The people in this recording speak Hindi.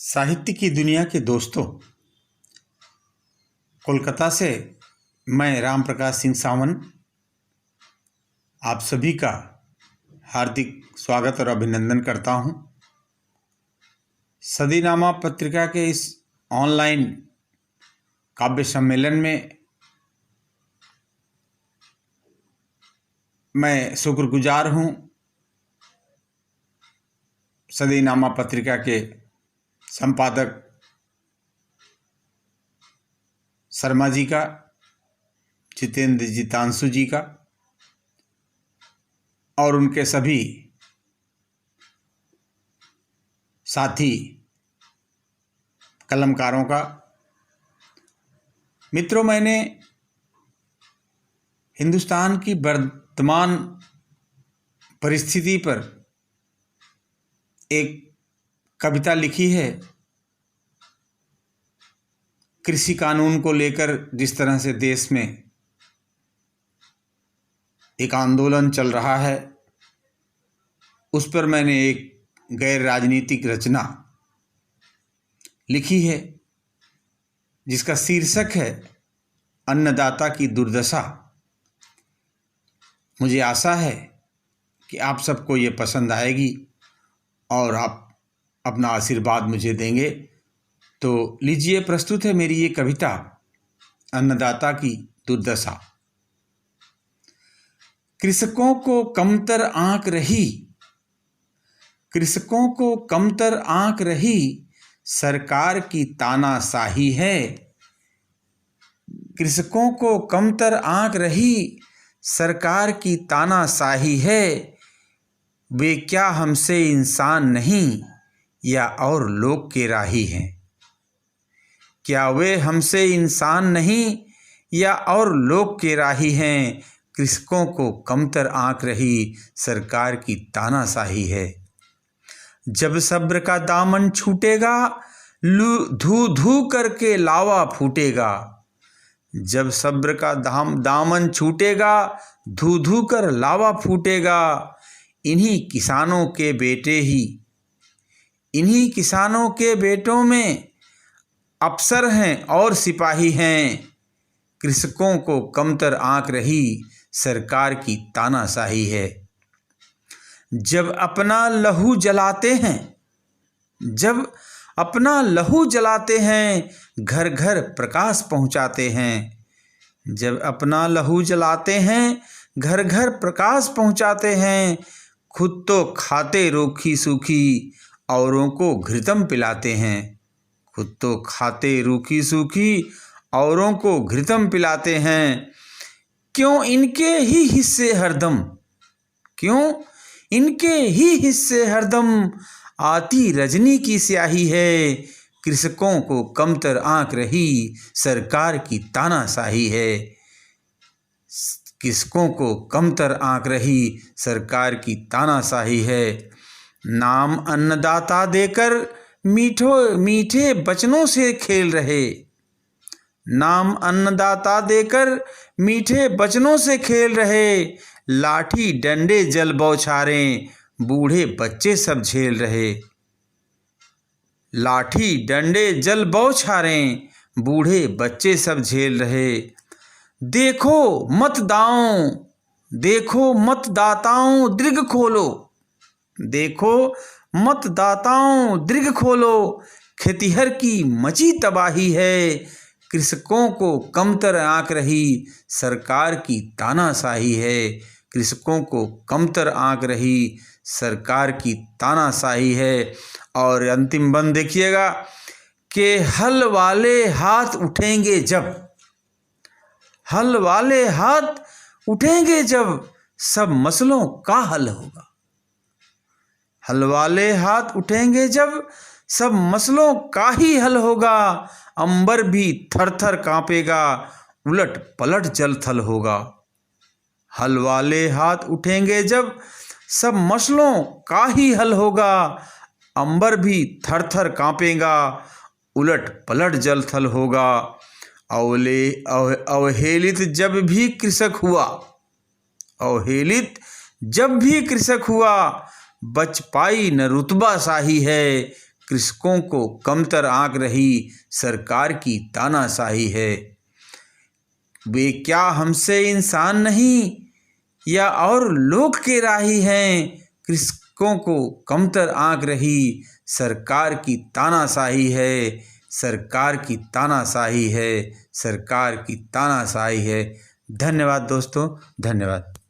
साहित्य की दुनिया के दोस्तों, कोलकाता से मैं राम प्रकाश सिंह सावन आप सभी का हार्दिक स्वागत और अभिनंदन करता हूं। सदीनामा पत्रिका के इस ऑनलाइन काव्य सम्मेलन में मैं शुक्रगुजार हूं सदीनामा पत्रिका के संपादक शर्मा जी का, जितेंद्र जितांशु जी का और उनके सभी साथी कलमकारों का। मित्रों, मैंने हिंदुस्तान की वर्तमान परिस्थिति पर एक कविता लिखी है। कृषि कानून को लेकर जिस तरह से देश में एक आंदोलन चल रहा है, उस पर मैंने एक गैर राजनीतिक रचना लिखी है जिसका शीर्षक है अन्नदाता की दुर्दशा। मुझे आशा है कि आप सबको ये पसंद आएगी और आप अपना आशीर्वाद मुझे देंगे। तो लीजिए, प्रस्तुत है मेरी ये कविता अन्नदाता की दुर्दशा। कृषकों को कमतर आंक रही, कृषकों को कमतर आंक रही, सरकार की तानाशाही है। कृषकों को कमतर आंक रही, सरकार की तानाशाही है। वे क्या हमसे इंसान नहीं या और लोग के राही हैं? क्या वे हमसे इंसान नहीं या और लोग के राही हैं? कृषकों को कमतर आंक रही, सरकार की तानाशाही है। जब सब्र का दामन छूटेगा, धू धू करके लावा फूटेगा। जब सब्र का दामन छूटेगा, धू धू कर लावा फूटेगा। इन्हीं किसानों के बेटे ही, इन्हीं किसानों के बेटों में अफसर हैं और सिपाही हैं। कृषकों को कमतर आंक रही, सरकार की तानाशाही है। जब अपना लहू जलाते हैं, जब अपना लहू जलाते हैं, घर घर प्रकाश पहुंचाते हैं। जब अपना लहू जलाते हैं, घर घर प्रकाश पहुंचाते हैं। खुद तो खाते रूखी सूखी, औरों को घृतम पिलाते हैं। खुद तो खाते रूखी सूखी, औरों को घृतम पिलाते हैं। क्यों इनके ही हिस्से हरदम, क्यों इनके ही हिस्से हरदम, आती रजनी की स्याही है। कृषकों को कमतर आंक रही, सरकार की तानाशाही है। कृषकों को कमतर आंक रही, सरकार की तानाशाही है। नाम अन्नदाता देकर मीठे वचनों से खेल रहे, नाम अन्नदाता देकर मीठे वचनों से खेल रहे। लाठी डंडे जल बौछारें, बूढ़े बच्चे सब झेल रहे। लाठी डंडे जल बौछारें, बूढ़े बच्चे सब झेल रहे। देखो मत दाओ, देखो मत दाताओं दृग खोलो, देखो मत दाताओं दृग खोलो। खेतिहर की मची तबाही है। कृषकों को कमतर आंक रही, सरकार की तानाशाही है। कृषकों को कमतर आंक रही, सरकार की तानाशाही है। और अंतिम बंद देखिएगा कि हल वाले हाथ उठेंगे जब, हल वाले हाथ उठेंगे जब, सब मसलों का हल होगा। हल वाले हाथ उठेंगे जब, सब मसलों का ही हल होगा। अंबर भी थर थर कांपेगा, उलट पलट जल थल होगा। हल वाले हाथ उठेंगे जब, सब मसलों का ही हल होगा। अंबर भी थर थर कांपेगा, उलट पलट जल थल होगा। अवहेलित जब भी कृषक हुआ, अवहेलित जब भी कृषक हुआ, बच पाई न रुतबा शाही है। कृषकों को कमतर आंक रही सरकार की तानाशाही है। वे क्या हमसे इंसान नहीं या और लोग के राही हैं? कृषकों को कमतर आंक रही सरकार की तानाशाही है, सरकार की तानाशाही है, सरकार की तानाशाही है। धन्यवाद दोस्तों, धन्यवाद।